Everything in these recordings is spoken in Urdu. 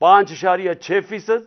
5.6%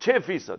6%।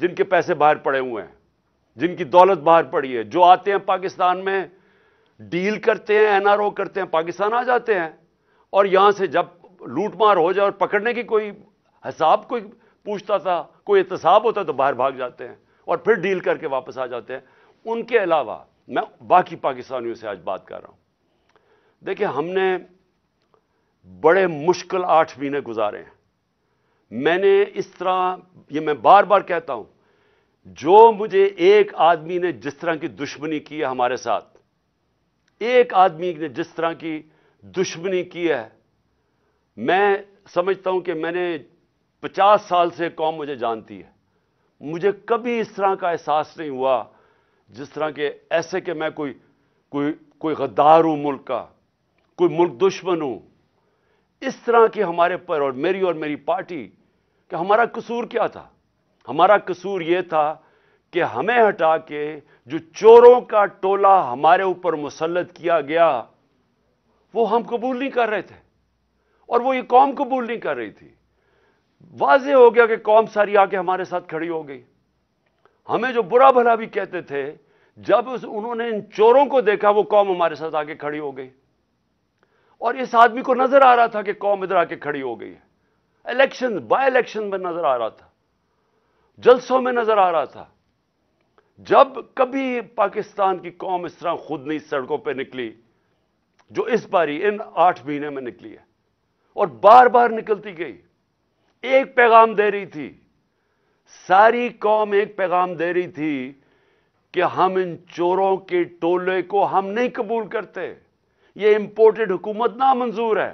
جن کے پیسے باہر پڑے ہوئے ہیں, جن کی دولت باہر پڑی ہے, جو آتے ہیں پاکستان میں ڈیل کرتے ہیں, این آر او کرتے ہیں, پاکستان آ جاتے ہیں, اور یہاں سے جب لوٹ مار ہو جائے اور پکڑنے کی کوئی حساب کوئی پوچھتا تھا, کوئی احتساب ہوتا تو باہر بھاگ جاتے ہیں اور پھر ڈیل کر کے واپس آ جاتے ہیں. ان کے علاوہ میں باقی پاکستانیوں سے آج بات کر رہا ہوں. دیکھیں, ہم نے بڑے مشکل 8 مہینے گزارے ہیں. میں نے اس طرح, یہ میں بار بار کہتا ہوں, جو مجھے ایک آدمی نے جس طرح کی دشمنی کی ہے ہمارے ساتھ, ایک آدمی نے جس طرح کی دشمنی کی ہے, میں سمجھتا ہوں کہ میں نے 50 سال سے قوم مجھے جانتی ہے, مجھے کبھی اس طرح کا احساس نہیں ہوا جس طرح کہ ایسے کہ میں کوئی غدار ہوں ملک کا, کوئی ملک دشمن ہوں. اس طرح کی ہمارے پر اور میری پارٹی, کہ ہمارا قصور کیا تھا؟ ہمارا قصور یہ تھا کہ ہمیں ہٹا کے جو چوروں کا ٹولہ ہمارے اوپر مسلط کیا گیا وہ ہم قبول نہیں کر رہے تھے, اور وہ یہ قوم قبول نہیں کر رہی تھی. واضح ہو گیا کہ قوم ساری آ کے ہمارے ساتھ کھڑی ہو گئی. ہمیں جو برا بھلا بھی کہتے تھے, جب انہوں نے ان چوروں کو دیکھا وہ قوم ہمارے ساتھ آ کے کھڑی ہو گئی. اور اس آدمی کو نظر آ رہا تھا کہ قوم ادھر آ کے کھڑی ہو گئی ہے. الیکشن, بائی الیکشن میں نظر آ رہا تھا, جلسوں میں نظر آ رہا تھا. جب کبھی پاکستان کی قوم اس طرح خود نہیں سڑکوں پہ نکلی جو اس باری ان 8 مہینے میں نکلی ہے, اور بار بار نکلتی گئی. ایک پیغام دے رہی تھی, ساری قوم ایک پیغام دے رہی تھی کہ ہم ان چوروں کے ٹولے کو ہم نہیں قبول کرتے, یہ امپورٹڈ حکومت نامنظور ہے.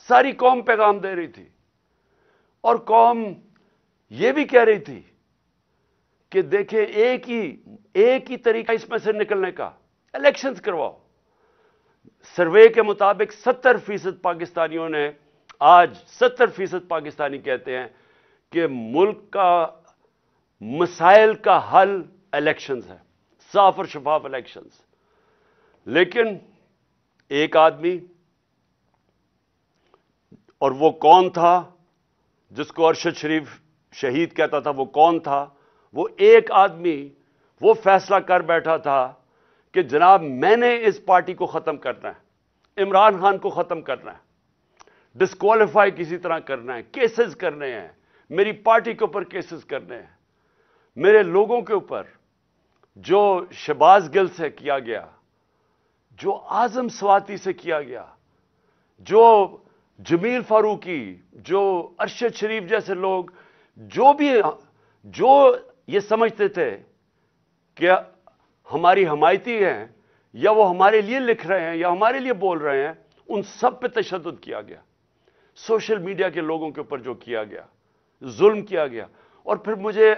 ساری قوم پیغام دے رہی تھی, اور قوم یہ بھی کہہ رہی تھی کہ دیکھیں ایک ہی طریقہ اس میں سے نکلنے کا, الیکشنز کرواؤ. سروے کے مطابق 70% پاکستانیوں نے, آج 70% پاکستانی کہتے ہیں کہ ملک کا مسائل کا حل الیکشنز ہے, صاف اور شفاف الیکشنز. لیکن ایک آدمی, اور وہ کون تھا جس کو ارشد شریف شہید کہتا تھا, وہ کون تھا؟ وہ ایک آدمی وہ فیصلہ کر بیٹھا تھا کہ جناب میں نے اس پارٹی کو ختم کرنا ہے, عمران خان کو ختم کرنا ہے, ڈسکوالیفائی کسی طرح کرنا ہے, کیسز کرنے ہیں, میری پارٹی کے اوپر کیسز کرنے ہیں, میرے لوگوں کے اوپر. جو شہباز گل سے کیا گیا, جو اعظم سواتی سے کیا گیا, جو جمیل فاروقی, جو ارشد شریف جیسے لوگ, جو یہ سمجھتے تھے کہ ہماری حمایتی ہیں یا وہ ہمارے لیے لکھ رہے ہیں یا ہمارے لیے بول رہے ہیں, ان سب پہ تشدد کیا گیا. سوشل میڈیا کے لوگوں کے اوپر جو کیا گیا, ظلم کیا گیا. اور پھر مجھے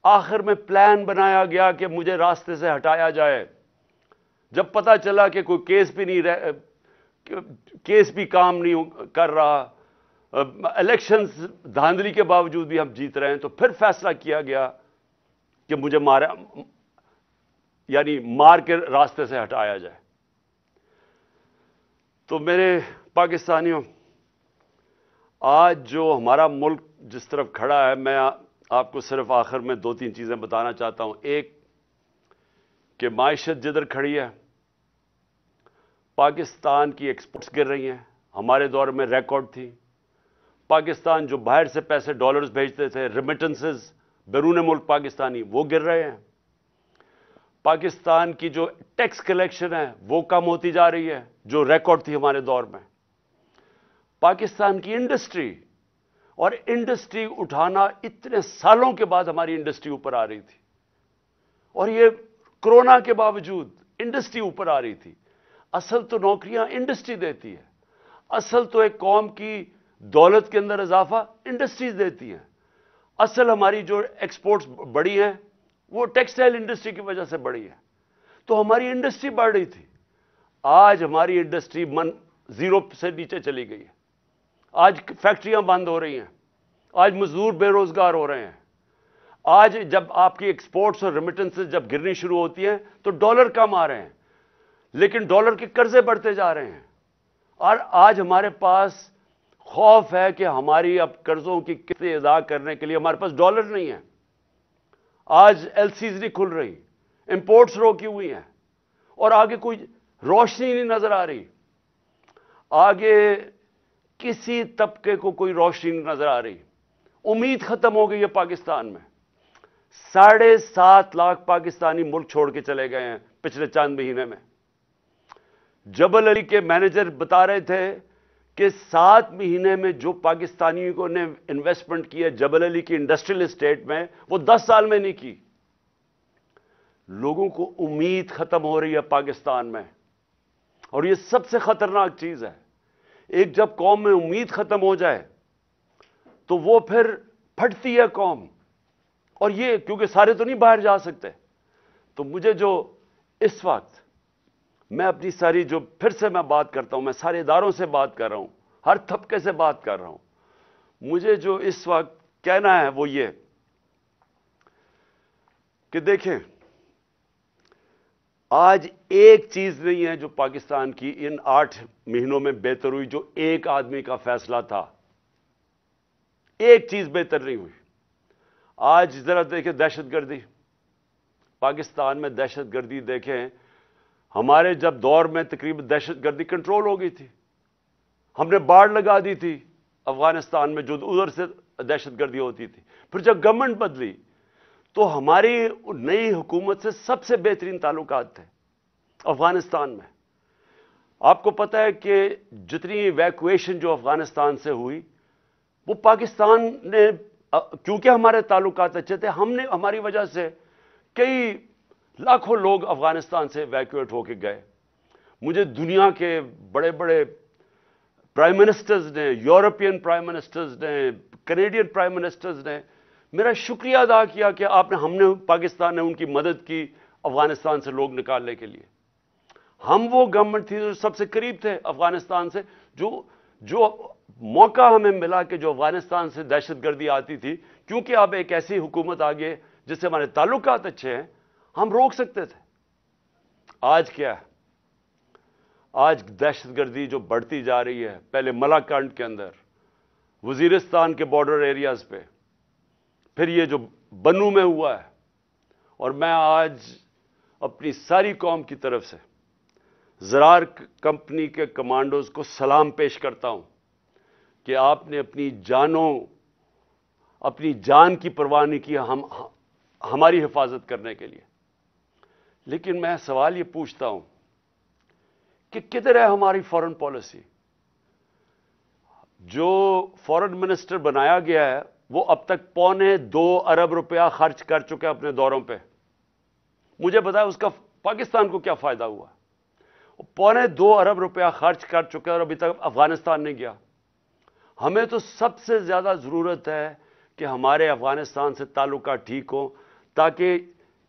آخر میں پلان بنایا گیا کہ مجھے راستے سے ہٹایا جائے. جب پتا چلا کہ کوئی کیس بھی کام نہیں کر رہا, الیکشنز دھاندلی کے باوجود بھی ہم جیت رہے ہیں, تو پھر فیصلہ کیا گیا کہ مجھے مار کے راستے سے ہٹایا جائے. تو میرے پاکستانیوں, آج جو ہمارا ملک جس طرف کھڑا ہے, میں آپ کو صرف آخر میں 2-3 چیزیں بتانا چاہتا ہوں. ایک کہ معیشت جدھر کھڑی ہے, پاکستان کی ایکسپورٹس گر رہی ہیں, ہمارے دور میں ریکارڈ تھی. پاکستان جو باہر سے پیسے ڈالرز بھیجتے تھے, ریمیٹنسز بیرون ملک پاکستانی, وہ گر رہے ہیں. پاکستان کی جو ٹیکس کلیکشن ہے وہ کم ہوتی جا رہی ہے, جو ریکارڈ تھی ہمارے دور میں. پاکستان کی انڈسٹری, اور انڈسٹری اٹھانا اتنے سالوں کے بعد ہماری انڈسٹری اوپر آ رہی تھی, اور یہ کرونا کے باوجود انڈسٹری اوپر آ رہی تھی. اصل تو نوکریاں انڈسٹری دیتی ہے, اصل تو ایک قوم کی دولت کے اندر اضافہ انڈسٹریز دیتی ہیں. اصل ہماری جو ایکسپورٹس بڑی ہیں وہ ٹیکسٹائل انڈسٹری کی وجہ سے بڑی ہے. تو ہماری انڈسٹری بڑھ رہی تھی. آج ہماری انڈسٹری 0 سے نیچے چلی گئی ہے. آج فیکٹریاں بند ہو رہی ہیں, آج مزدور بے روزگار ہو رہے ہیں. آج جب آپ کی ایکسپورٹس اور ریمیٹنسز جب گرنی شروع ہوتی ہیں تو ڈالر کم آ رہے ہیں, لیکن ڈالر کے قرضے بڑھتے جا رہے ہیں. اور آج ہمارے پاس خوف ہے کہ ہماری اب قرضوں کی قسطیں ادا کرنے کے لیے ہمارے پاس ڈالر نہیں ہے. آج ایل سیز نہیں کھل رہی, امپورٹس روکی ہوئی ہیں, اور آگے کوئی روشنی نہیں نظر آ رہی. آگے کسی طبقے کو کوئی روشنی نہیں نظر آ رہی. امید ختم ہو گئی ہے پاکستان میں. 7.5 لاکھ پاکستانی ملک چھوڑ کے چلے گئے ہیں پچھلے چند مہینے میں. جبل علی کے مینیجر بتا رہے تھے کہ 7 مہینے میں جو پاکستانیوں نے انویسٹمنٹ کی ہے جبل علی کی انڈسٹریل اسٹیٹ میں, وہ 10 سال میں نہیں کی. لوگوں کو امید ختم ہو رہی ہے پاکستان میں, اور یہ سب سے خطرناک چیز ہے. ایک جب قوم میں امید ختم ہو جائے تو وہ پھر پھٹتی ہے قوم. اور یہ کیونکہ سارے تو نہیں باہر جا سکتے, تو مجھے جو اس وقت میں اپنی ساری جو پھر سے میں بات کرتا ہوں, میں سارے اداروں سے بات کر رہا ہوں, ہر طبقے سے بات کر رہا ہوں, مجھے جو اس وقت کہنا ہے وہ یہ کہ دیکھیں, آج ایک چیز نہیں ہے جو پاکستان کی ان 8 مہینوں میں بہتر ہوئی, جو ایک آدمی کا فیصلہ تھا. ایک چیز بہتر نہیں ہوئی. آج ذرا دیکھیں دہشت گردی, پاکستان میں دہشت گردی دیکھیں. ہمارے جب دور میں تقریباً دہشت گردی کنٹرول ہو گئی تھی, ہم نے باڑ لگا دی تھی افغانستان میں جو ادھر سے دہشت گردی ہوتی تھی. پھر جب گورنمنٹ بدلی تو ہماری نئی حکومت سے سب سے بہترین تعلقات تھے افغانستان میں. آپ کو پتہ ہے کہ جتنی ایویکویشن جو افغانستان سے ہوئی وہ پاکستان نے, کیونکہ ہمارے تعلقات اچھے تھے, ہم نے ہماری وجہ سے کئی لاکھوں لوگ افغانستان سے ایویکویٹ ہو کے گئے. مجھے دنیا کے بڑے بڑے پرائم منسٹرز نے, یورپین پرائم منسٹرز نے, کینیڈین پرائم منسٹرز نے میرا شکریہ ادا کیا کہ ہم نے پاکستان نے ان کی مدد کی افغانستان سے لوگ نکالنے کے لیے. ہم وہ گورنمنٹ تھی جو سب سے قریب تھے افغانستان سے, جو موقع ہمیں ملا کہ جو افغانستان سے دہشت گردی آتی تھی, کیونکہ اب ایک ایسی حکومت آ گئی جس سے ہمارے تعلقات اچھے ہیں, ہم روک سکتے تھے. آج کیا ہے؟ آج دہشت گردی جو بڑھتی جا رہی ہے, پہلے ملاکنڈ کے اندر, وزیرستان کے بارڈر ایریاز پہ, پھر یہ جو بنو میں ہوا ہے. اور میں آج اپنی ساری قوم کی طرف سے زرار کمپنی کے کمانڈوز کو سلام پیش کرتا ہوں کہ آپ نے اپنی جان کی پرواہ نہیں کی ہماری حفاظت کرنے کے لیے. لیکن میں سوال یہ پوچھتا ہوں کہ کدھر ہے ہماری فارن پالیسی؟ جو فارن منسٹر بنایا گیا ہے وہ اب تک $2.25 ارب خرچ کر چکے اپنے دوروں پہ. مجھے بتایا اس کا پاکستان کو کیا فائدہ ہوا؟ $2.25 ارب خرچ کر چکے اور ابھی تک افغانستان نہیں گیا. ہمیں تو سب سے زیادہ ضرورت ہے کہ ہمارے افغانستان سے تعلقات ٹھیک ہوں, تاکہ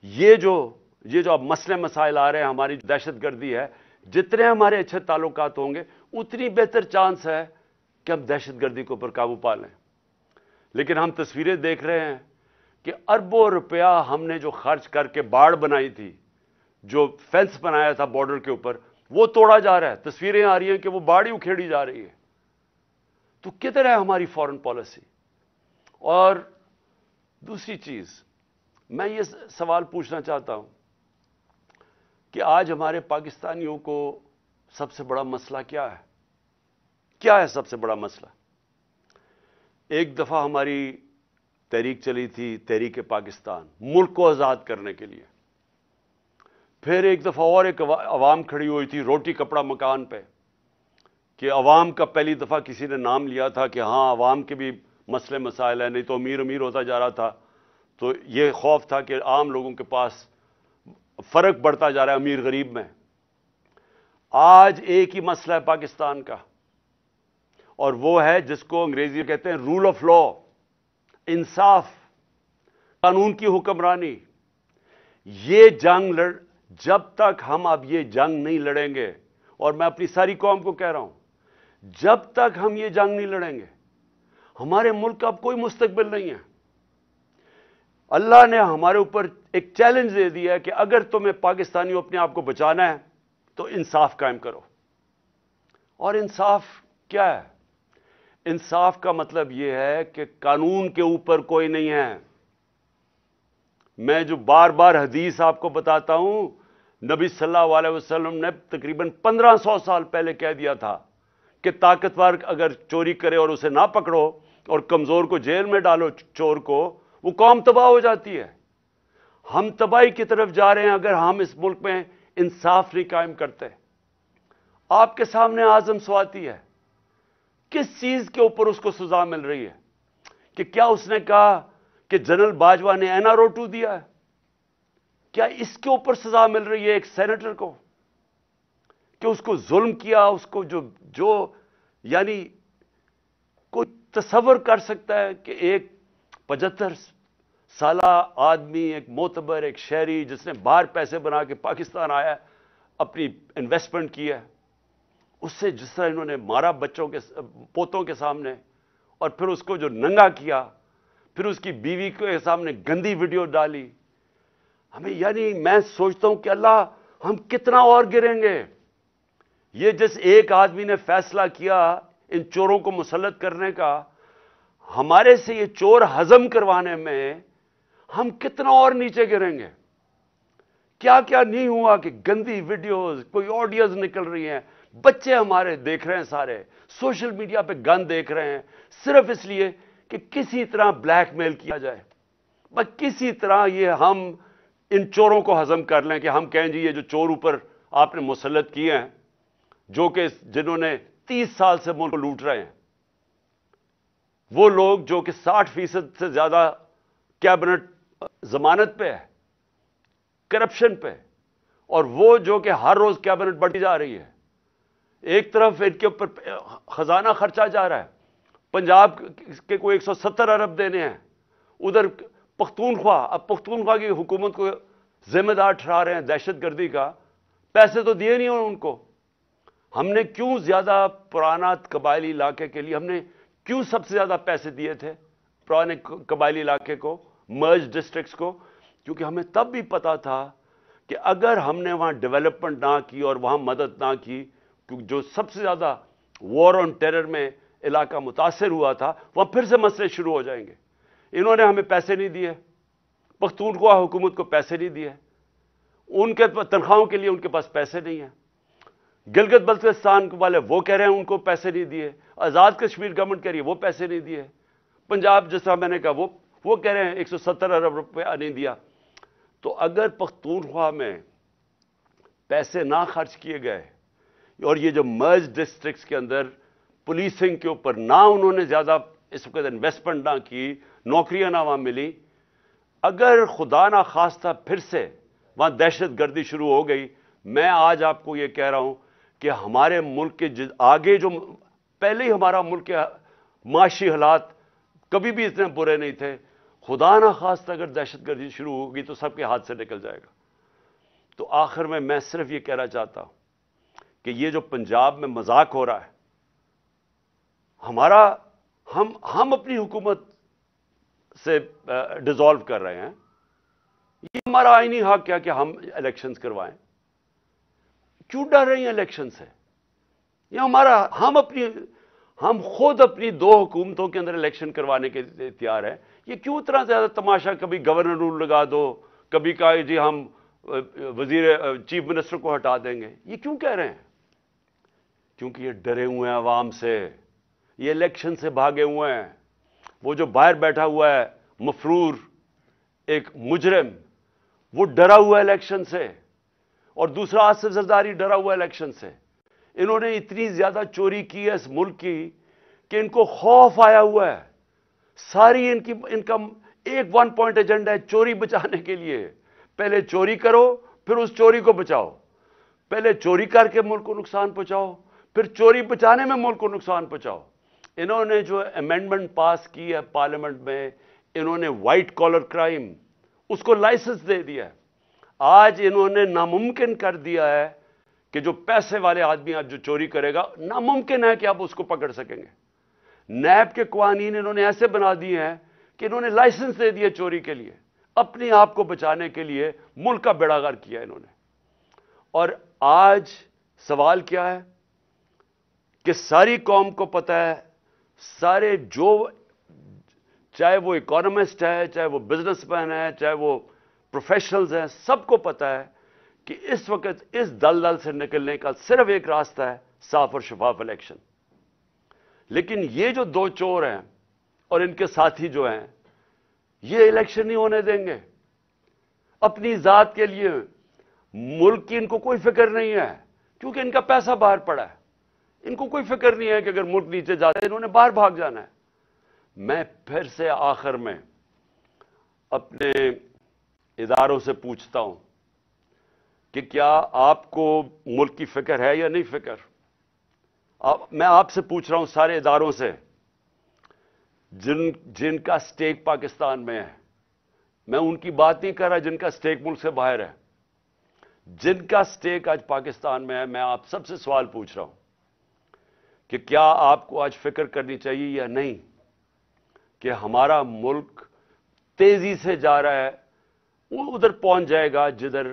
یہ جو اب مسئلے مسائل آ رہے ہیں, ہماری دہشت گردی ہے, جتنے ہمارے اچھے تعلقات ہوں گے اتنی بہتر چانس ہے کہ ہم دہشت گردی کے اوپر قابو پا لیں. لیکن ہم تصویریں دیکھ رہے ہیں کہ اربوں روپیہ ہم نے جو خرچ کر کے باڑ بنائی تھی, جو فینس بنایا تھا بارڈر کے اوپر, وہ توڑا جا رہا ہے. تصویریں آ رہی ہیں کہ وہ باڑ ہی اکھیڑی جا رہی ہے. تو کدھر ہے ہماری فارن پالیسی؟ اور دوسری چیز میں یہ سوال پوچھنا چاہتا ہوں کہ آج ہمارے پاکستانیوں کو سب سے بڑا مسئلہ کیا ہے؟ کیا ہے سب سے بڑا مسئلہ؟ ایک دفعہ ہماری تحریک چلی تھی, تحریک پاکستان, ملک کو آزاد کرنے کے لیے. پھر ایک دفعہ اور ایک عوام کھڑی ہوئی تھی روٹی کپڑا مکان پہ, کہ عوام کا پہلی دفعہ کسی نے نام لیا تھا کہ ہاں عوام کے بھی مسئلے مسائل ہیں, نہیں تو امیر امیر ہوتا جا رہا تھا. تو یہ خوف تھا کہ عام لوگوں کے پاس فرق بڑھتا جا رہا ہے امیر غریب میں. آج ایک ہی مسئلہ ہے پاکستان کا, اور وہ ہے جس کو انگریزی میں کہتے ہیں رول آف لا, انصاف, قانون کی حکمرانی. یہ جنگ جب تک ہم اب یہ جنگ نہیں لڑیں گے, اور میں اپنی ساری قوم کو کہہ رہا ہوں, جب تک ہم یہ جنگ نہیں لڑیں گے ہمارے ملک کا اب کوئی مستقبل نہیں ہے. اللہ نے ہمارے اوپر ایک چیلنج دے دیا ہے کہ اگر تمہیں پاکستانیوں اپنے آپ کو بچانا ہے تو انصاف قائم کرو. اور انصاف کیا ہے؟ انصاف کا مطلب یہ ہے کہ قانون کے اوپر کوئی نہیں ہے. میں جو بار بار حدیث آپ کو بتاتا ہوں، نبی صلی اللہ علیہ وسلم نے تقریباً 1500 سال پہلے کہہ دیا تھا کہ طاقتور اگر چوری کرے اور اسے نہ پکڑو اور کمزور کو جیل میں ڈالو، چور کو، وہ قوم تباہ ہو جاتی ہے۔ ہم تباہی کی طرف جا رہے ہیں اگر ہم اس ملک میں انصاف نہیں قائم کرتے۔ آپ کے سامنے اعظم سواتی ہے، کس چیز کے اوپر اس کو سزا مل رہی ہے؟ کہ کیا اس نے کہا کہ جنرل باجوہ نے این آر او 2 دیا ہے؟ کیا اس کے اوپر سزا مل رہی ہے ایک سینیٹر کو کہ اس کو ظلم کیا؟ اس کو جو یعنی کوئی تصور کر سکتا ہے کہ ایک 75 سالہ آدمی، ایک معتبر، ایک شہری جس نے باہر پیسے بنا کے پاکستان آیا، اپنی انویسٹمنٹ کی ہے، اس سے جس طرح انہوں نے مارا بچوں کے پوتوں کے سامنے، اور پھر اس کو جو ننگا کیا، پھر اس کی بیوی کے سامنے گندی ویڈیو ڈالی، ہمیں یعنی میں سوچتا ہوں کہ اللہ ہم کتنا اور گریں گے۔ یہ جس ایک آدمی نے فیصلہ کیا ان چوروں کو مسلط کرنے کا، ہمارے سے یہ چور ہضم کروانے میں ہم کتنا اور نیچے گریں گے۔ کیا کیا نہیں ہوا کہ گندی ویڈیوز، کوئی آڈیوز نکل رہی ہیں، بچے ہمارے دیکھ رہے ہیں، سارے سوشل میڈیا پہ گند دیکھ رہے ہیں، صرف اس لیے کہ کسی طرح بلیک میل کیا جائے، بس کسی طرح یہ ہم ان چوروں کو ہضم کر لیں کہ ہم کہیں جی یہ جو چور اوپر آپ نے مسلط کیے ہیں، جو کہ جنہوں نے 30 سال سے ملک کو لوٹ رہے ہیں، وہ لوگ جو کہ 60% سے زیادہ کیبنٹ ضمانت پہ ہے، کرپشن پہ، اور وہ جو کہ ہر روز کیبنٹ بڑھتی جا رہی ہے، ایک طرف ان کے اوپر خزانہ خرچہ جا رہا ہے، پنجاب کے کوئی 170 ارب دینے ہیں، ادھر پختونخوا، اب پختونخوا کی حکومت کو ذمہ دار ٹھہرا رہے ہیں دہشت گردی کا، پیسے تو دیے نہیں ان کو۔ ہم نے کیوں زیادہ پرانا قبائلی علاقے کے لیے ہم نے کیوں سب سے زیادہ پیسے دیے تھے پرانے قبائلی علاقے کو، مرج ڈسٹرکٹس کو؟ کیونکہ ہمیں تب بھی پتا تھا کہ اگر ہم نے وہاں ڈیولپمنٹ نہ کی اور وہاں مدد نہ کی، کیونکہ جو سب سے زیادہ وار آن ٹیرر میں علاقہ متاثر ہوا تھا، وہاں پھر سے مسئلے شروع ہو جائیں گے۔ انہوں نے ہمیں پیسے نہیں دیے، پختونخوا حکومت کو پیسے نہیں دیے، ان کے تنخواہوں کے لیے ان کے پاس پیسے نہیں ہیں۔ گلگت بلتستان والے وہ کہہ رہے ہیں ان کو پیسے نہیں دیے، آزاد کشمیر گورنمنٹ کہہ رہی ہے وہ پیسے نہیں دیے، پنجاب جس طرح میں نے کہا وہ کہہ رہے ہیں 170 ارب روپیہ نہیں دیا۔ تو اگر پختونخوا میں پیسے نہ خرچ کیے گئے اور یہ جو مرج ڈسٹرکٹس کے اندر پولیسنگ کے اوپر نہ انہوں نے زیادہ اس وقت انویسٹمنٹ نہ کی، نوکریاں نہ وہاں ملی، اگر خدا نہ خواستہ پھر سے وہاں دہشت گردی شروع ہو گئی، میں آج آپ کو یہ کہہ رہا ہوں کہ ہمارے ملک کے آگے جو پہلے ہی ہمارا ملک کے معاشی حالات کبھی بھی اتنے برے نہیں تھے، خدا نہ خواستہ اگر دہشت گردی شروع ہوگی تو سب کے ہاتھ سے نکل جائے گا۔ تو آخر میں صرف یہ کہنا چاہتا ہوں کہ یہ جو پنجاب میں مذاق ہو رہا ہے، ہم اپنی حکومت سے ڈیزالو کر رہے ہیں، یہ ہمارا آئینی حق کیا کہ ہم الیکشنز کروائیں؟ کیوں ڈر رہی ہیں الیکشن سے؟ یہ ہم خود اپنی 2 حکومتوں کے اندر الیکشن کروانے کے تیار ہیں، یہ کیوں اتنا زیادہ تماشا؟ کبھی گورنر رول لگا دو، کبھی کہا جی ہم چیف منسٹر کو ہٹا دیں گے، یہ کیوں کہہ رہے ہیں؟ کیونکہ یہ ڈرے ہوئے ہیں عوام سے، یہ الیکشن سے بھاگے ہوئے ہیں۔ وہ جو باہر بیٹھا ہوا ہے مفرور ایک مجرم، وہ ڈرا ہوا ہے الیکشن سے، اور دوسرا آصف زرداری ڈرا ہوا ہے الیکشن سے۔ انہوں نے اتنی زیادہ چوری کی ہے اس ملک کی کہ ان کو خوف آیا ہوا ہے۔ ساری ان کا ایک 1 پوائنٹ ایجنڈا ہے چوری بچانے کے لیے۔ پہلے چوری کرو، پھر اس چوری کو بچاؤ۔ پہلے چوری کر کے ملک کو نقصان پہنچاؤ، پھر چوری بچانے میں ملک کو نقصان پہنچاؤ۔ انہوں نے جو امینڈمنٹ پاس کی ہے پارلیمنٹ میں، انہوں نے وائٹ کالر کرائم اس کو لائسنس دے دیا ہے۔ آج انہوں نے ناممکن کر دیا ہے کہ جو پیسے والے آدمی آج جو چوری کرے گا، ناممکن ہے کہ آپ اس کو پکڑ سکیں گے۔ نیب کے قوانین انہوں نے ایسے بنا دیے ہیں کہ انہوں نے لائسنس دے دیا چوری کے لیے، اپنے آپ کو بچانے کے لیے ملک کا بیڑا غرق کیا انہوں نے۔ اور آج سوال کیا ہے کہ ساری قوم کو پتہ ہے، سارے جو چاہے وہ اکانومسٹ ہے، چاہے وہ بزنس مین ہے، چاہے وہ پروفیشنلز ہیں، سب کو پتا ہے کہ اس وقت اس دلدل سے نکلنے کا صرف ایک راستہ ہے، صاف اور شفاف الیکشن۔ لیکن یہ جو دو چور ہیں اور ان کے ساتھی جو ہیں، یہ الیکشن نہیں ہونے دیں گے۔ اپنی ذات کے لیے، ملک کی ان کو کوئی فکر نہیں ہے، کیونکہ ان کا پیسہ باہر پڑا ہے۔ ان کو کوئی فکر نہیں ہے کہ اگر ملک نیچے جاتا ہے انہوں نے باہر بھاگ جانا ہے۔ میں پھر سے آخر میں اپنے اداروں سے پوچھتا ہوں کہ کیا آپ کو ملک کی فکر ہے یا نہیں فکر؟ میں آپ سے پوچھ رہا ہوں، سارے اداروں سے جن کا سٹیک پاکستان میں ہے۔ میں ان کی بات نہیں کر رہا جن کا سٹیک ملک سے باہر ہے، جن کا سٹیک آج پاکستان میں ہے۔ میں آپ سب سے سوال پوچھ رہا ہوں کہ کیا آپ کو آج فکر کرنی چاہیے یا نہیں کہ ہمارا ملک تیزی سے جا رہا ہے، وہ ادھر پہنچ جائے گا جدھر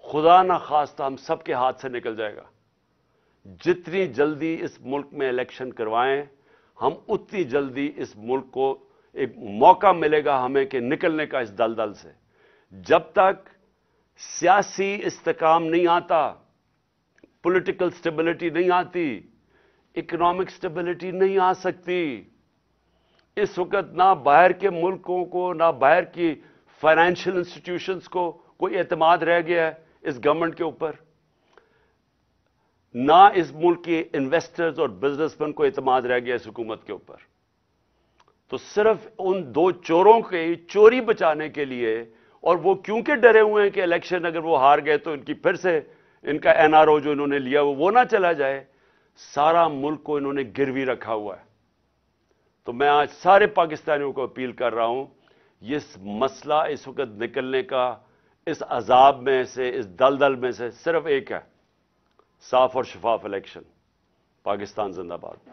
خدا نہ خواستہ ہم سب کے ہاتھ سے نکل جائے گا۔ جتنی جلدی اس ملک میں الیکشن کروائیں ہم، اتنی جلدی اس ملک کو ایک موقع ملے گا ہمیں کہ نکلنے کا اس دلدل سے۔ جب تک سیاسی استحکام نہیں آتا، پولیٹیکل سٹیبلٹی نہیں آتی، اکنامک سٹیبلٹی نہیں آ سکتی۔ اس وقت نہ باہر کے ملکوں کو، نہ باہر کی فائنینشیل انسٹیٹیوشنز کو کوئی اعتماد رہ گیا ہے اس گورنمنٹ کے اوپر، نہ اس ملک کے انویسٹرز اور بزنس مین کو اعتماد رہ گیا اس حکومت کے اوپر۔ تو صرف ان دو چوروں کے چوری بچانے کے لیے، اور وہ کیونکہ ڈرے ہوئے ہیں کہ الیکشن اگر وہ ہار گئے تو ان کی پھر سے ان کا این آر او جو انہوں نے لیا وہ نہ چلا جائے، سارا ملک کو انہوں نے گروی رکھا ہوا ہے۔ تو میں آج سارے پاکستانیوں کو اپیل کر رہا ہوں، یہ مسئلہ اس وقت نکلنے کا اس عذاب میں سے، اس دلدل میں سے صرف ایک ہے، صاف اور شفاف الیکشن۔ پاکستان زندہ باد۔